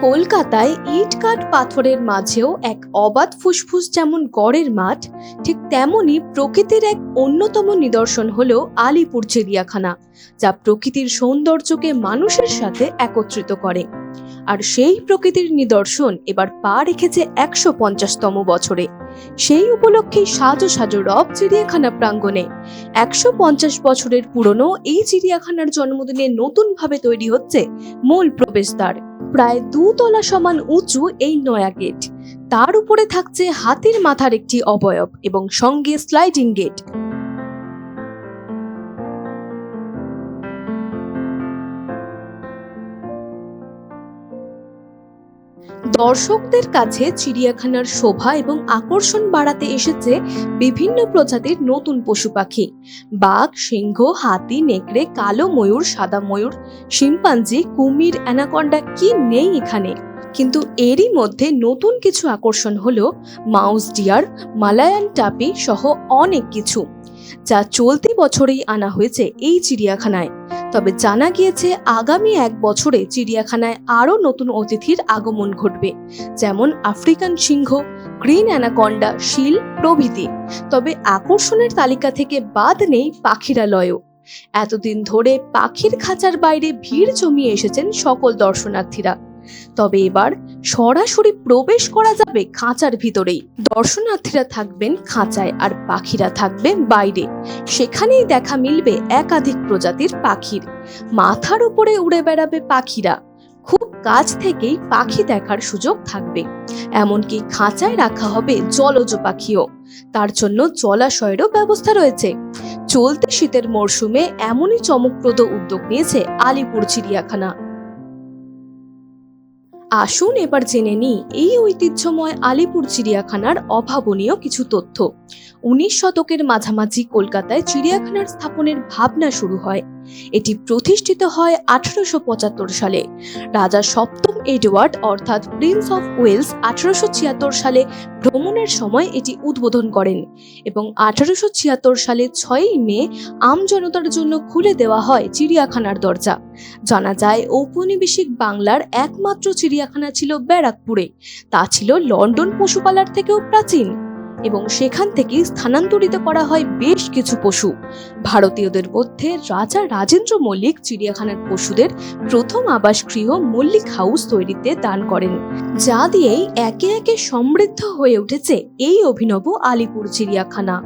কলকাতায় ইট কাঠ পাথরের মাঝেও এক অবাধ ফুসফুস যেমন গড়ের মাঠ, ঠিক তেমনি প্রকৃতির এক অন্যতম নিদর্শন হলো আলিপুর চিড়িয়াখানা, যা প্রকৃতির সৌন্দর্যকে মানুষের সাথে একত্রিত করে। আর সেই প্রকৃতির নিদর্শন এবার পা রেখেছে ১৫০তম বছরে। সেই উপলক্ষেই সাজো সাজো রব চিড়িয়াখানা প্রাঙ্গণে। ১৫০ বছরের পুরনো এই চিড়িয়াখানার জন্মদিনে নতুনভাবে তৈরি হচ্ছে মূল প্রবেশদ্বার। প্রায় ২ তলা সমান উঁচু এই নয়া গেট, তার উপরে থাকছে হাতির মাথার একটি অবয়ব এবং সঙ্গে স্লাইডিং গেট। দর্শকদের কাছে চিড়িয়াখানার শোভা এবং আকর্ষণ বাড়াতে এসেছে বিভিন্ন প্রজাতির নতুন পশু পাখি। বাঘ, সিংহ, হাতি, নেকড়ে, কালো ময়ূর, সাদা ময়ূর, শিম্পাঞ্জি, কুমির, অ্যানাকন্ডা, কি নেই এখানে। কিন্তু এরই মধ্যে নতুন কিছু আকর্ষণ হলো মাউস ডিয়ার, মালায়ান টাপি সহ অনেক কিছু, যা চলতি বছরেই আনা হয়েছে এই চিড়িয়াখানায়। তবে জানা গিয়েছে আগামী ১ বছরে চিড়িয়াখানায় আরও নতুন অতিথির আগমন ঘটবে, যেমন আফ্রিকান সিংহ, গ্রিন অ্যানাকন্ডা, শিল প্রভৃতি। তবে আকর্ষণের তালিকা থেকে বাদ নেই পাখিরালয়ও। এতদিন ধরে পাখির খাঁচার বাইরে ভিড় জমিয়ে এসেছেন সকল দর্শনার্থীরা, তবে এবার সরাসরি প্রবেশ করা যাবে খাঁচার ভিতরেই। দর্শনার্থীরা থাকবেন খাঁচায় আর পাখিরা থাকবে বাইরে। সেখানেই দেখা মিলবে একাধিক প্রজাতির পাখির। মাথার উপরে উড়ে বেড়াবে পাখিরা, খুব কাছ থেকেই পাখি দেখার সুযোগ থাকবে। এমনকি খাঁচায় রাখা হবে জলজ পাখিও, তার জন্য জলাশয়েরও ব্যবস্থা রয়েছে। চলতি শীতের মরশুমে এমনই চমকপ্রদ উদ্যোগ নিয়েছে আলিপুর চিড়িয়াখানা। আসুন এবার জেনে নিই এই ঐতিহ্যময় আলিপুর চিড়িয়াখানার অভাবনীয় কিছু তথ্য। ১৯ শতকের মাঝামাঝি কলকাতায় চিড়িয়াখানার স্থাপনের ভাবনা শুরু হয়। এটি প্রতিষ্ঠিত হয় ১৮৭৫ সালে। রাজা সপ্তম এডওয়ার্ড অর্থাৎ প্রিন্স অফ ওয়েলস ১৮৭৬ সালে ভ্রমণের সময় এটি উদ্বোধন করেন এবং ১৮৭৬ সালে ৬ই মে আমজনতার জন্য খুলে দেওয়া হয় চিড়িয়াখানার দরজা। জানা যায় ঔপনিবেশিক বাংলার একমাত্র চিড়িয়াখানা ছিল ব্যারাকপুরে। তা ছিল লন্ডন পশুপালার থেকেও প্রাচীন এবং সেখান থেকে স্থানান্তরিত করা হয় বেশ কিছু পশু। ভারতীয়দের মধ্যে রাজা রাজেন্দ্র মল্লিক চিড়িয়াখানার পশুদের প্রথম আবাসগৃহ মল্লিক হাউস তৈরিতে দান করেন, যা দিয়েই একে একে সমৃদ্ধ হয়ে উঠেছে এই অভিনব আলিপুর চিড়িয়াখানা।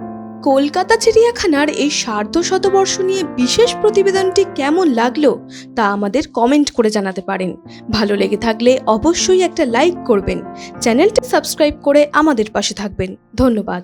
কলকাতা চিড়িয়াখানার এই সার্ধ-শতবর্ষ নিয়ে বিশেষ প্রতিবেদনটি কেমন লাগলো তা আমাদের কমেন্ট করে জানাতে পারেন। ভালো লেগে থাকলে অবশ্যই একটা লাইক করবেন, চ্যানেলটি সাবস্ক্রাইব করে আমাদের পাশে থাকবেন। ধন্যবাদ।